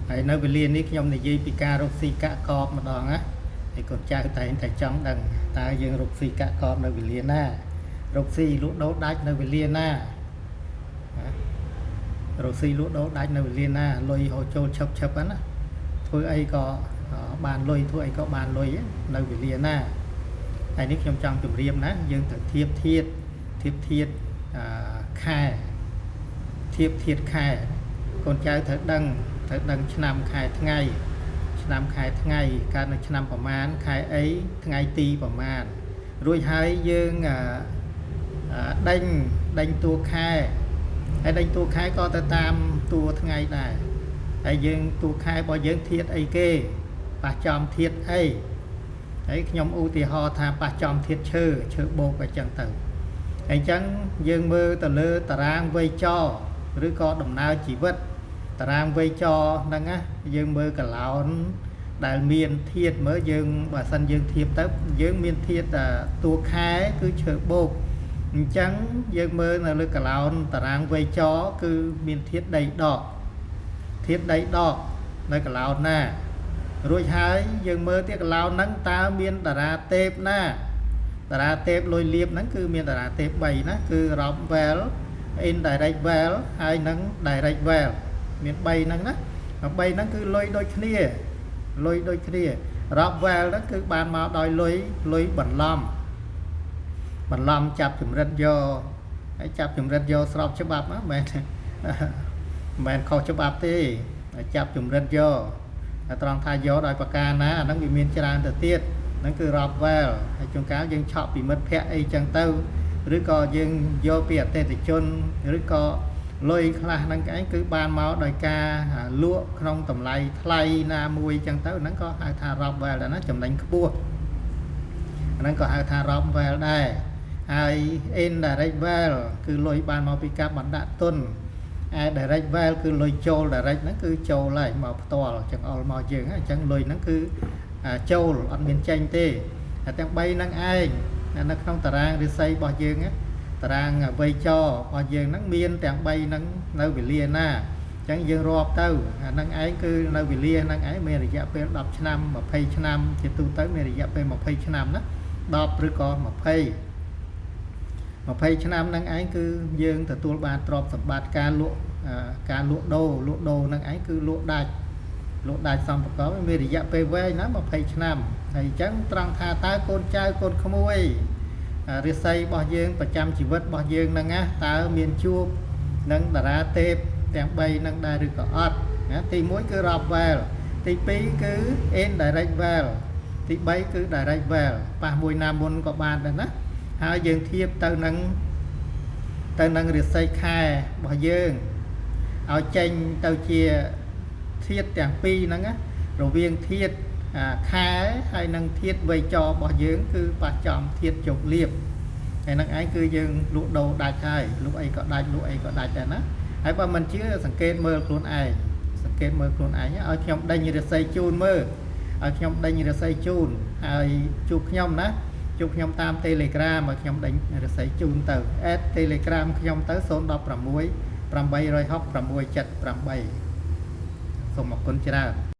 ហើយនៅវេលានេះខ្ញុំនិយាយពីការរកស៊ីកាក់កបម្ដងណាហើយកូនចៅតែងតែចង់ដឹងតើយើងរកស៊ីកាក់កបនៅវេលាណារកស៊ីលក់ដូរដាច់នៅវេលាណារកស៊ីលក់ដូរដាច់នៅវេលាណាលុយហូរចូលឈឹបណាធ្វើអីក៏បានលុយធ្វើអីក៏បានលុយនៅវេលាណាហើយនេះខ្ញុំចង់ជម្រាបណាយើងត្រូវធៀបធាតុខែធៀបធាតុខែកូនចៅត្រូវដឹងឆ្នាំខែថ្ងៃកើតនៅឆ្នាំប្រមាណខែអីថ្ងៃទីប្រមាណរួចហើយយើងដេញតួខែហើយដេញតួខែក៏ទៅតាមតួថ្ងៃដែរហើយយើងតួខែរបស់យើងធាតុអីគេប៉ះចំធាតុអីហើយខ្ញុំឧទាហរណ៍ថាប៉ះចំធាតុឈើបូកអញ្ចឹងទៅអញ្ចឹងយើងមើលទៅលើតារាងវ័យចរឬក៏ដំណើរជីវិតតារាងវ័យចរហ្នឹងណាយើងមើលកឡោនដែលមានធាតុមើលយើងបើសិនយើងធៀបទៅយើងមានធាតុតួខែគឺឈើបូកអញ្ចឹងយើងមើលនៅលើកឡោនតារាងវ័យចរគឺមានធាតុដីដកនៅកឡោនណារួចហើយយើងមើលទៀតកឡោនហ្នឹងតើមានតារាទេពណាតារាទេពលុយលៀបហ្នឹងគឺមានតារាទេព3ណាគឺ Rockwell Indirect Well ហើយនឹង Direct Well មាន3ហ្នឹងណា3ហ្នឹងគឺលុយដូចគ្នា Rockwell ហ្នឹងគឺបានមកដោយលុយបន្លំចាប់ចម្រិតយកហើយចាប់ចម្រិតយកស្របច្បាប់ណាមិនខុសច្បាប់ទេចាប់ចម្រិតយកត្រង់ថាយកដោយប្រការណាអាហ្នឹងវាមានច្រើនទៅទៀតហ្នឹងគឺ Rockwell ហើយជួនកាលយើងឆក់ពីមិត្តភ័ក្តិអីចឹងទៅឬក៏យើងយកពីអតិថិជនឬក៏លុយខ្លះហ្នឹងឯងគឺបានមកដោយការលក់ក្នុងតម្លៃថ្លៃណាមួយចឹងទៅហ្នឹងក៏ហៅថា Rockwell ដែរណាចំណេញខ្ពស់អាហ្នឹងក៏ហៅថា Rockwell ដែរហើយ Indirect Well គឺលុយបានមកពីការបណ្ដាក់ទុនDirect Well គឺលុយចូល Direct ហ្នឹងគឺចូលហើយមកផ្ទាល់ចឹងអល់មកយើងអញ្ចឹងលុយហ្នឹងគឺចូលអត់មានចេញទេតែទាំង3ហ្នឹងឯងនៅក្នុងតារាងរិស័យរបស់យើងតារាងវ័យចររបស់យើងហ្នឹងមានទាំង3ហ្នឹងនៅវេលាណាអញ្ចឹងយើងរាប់ទៅអាហ្នឹងឯងគឺនៅវេលាហ្នឹងឯងមានរយៈពេល10ឆ្នាំ20ឆ្នាំជាទូទៅមានរយៈពេល20ឆ្នាំណា10ឬក៏20ឆ្នាំហ្នឹងឯងគឺយើងទទួលបានទ្រព្យសម្បត្តិការលក់ដូរហ្នឹងឯងគឺលក់ដាច់សំប្រកបមានរយៈពេលវែងណា20ឆ្នាំហើយអញ្ចឹងត្រង់ថាតើកូនចៅកូនក្មួយរិស័យរបស់យើងប្រចាំជីវិតរបស់យើងហ្នឹងណាតើមានជួបនឹងតារាទេពទាំង3ហ្នឹងដែរឬក៏អត់ណាទី1គឺ Rockwell ទី2គឺ Indirect Well ទី3គឺ Direct Well ប៉ះមួយណាមុនក៏បានដែរណាហើយយើងធៀបទៅនឹងរិស័យខែរបស់យើងឲ្យចេញទៅជាធាតុទាំងពីរហ្នឹងណារវាងធាតុខែហើយនឹងធាតុវ័យចររបស់យើងគឺប៉ះចំធាតុជោគលៀបហើយហ្នឹងឯងគឺយើងលក់ដូរដាច់ហើយលក់អីក៏ដាច់ដែរណាហើយបើមិនជឿសង្កេតមើលខ្លួនឯងឲ្យខ្ញុំដេញរិស័យជូនមើលឲ្យខ្ញុំដេញរិស័យជូនហើយជួបខ្ញុំណាជួបខ្ញុំតាម Telegram ឲ្យខ្ញុំដេញរិស័យជូនទៅ Telegram ខ្ញុំទៅ016 860 678 សូមអរគុណច្រើន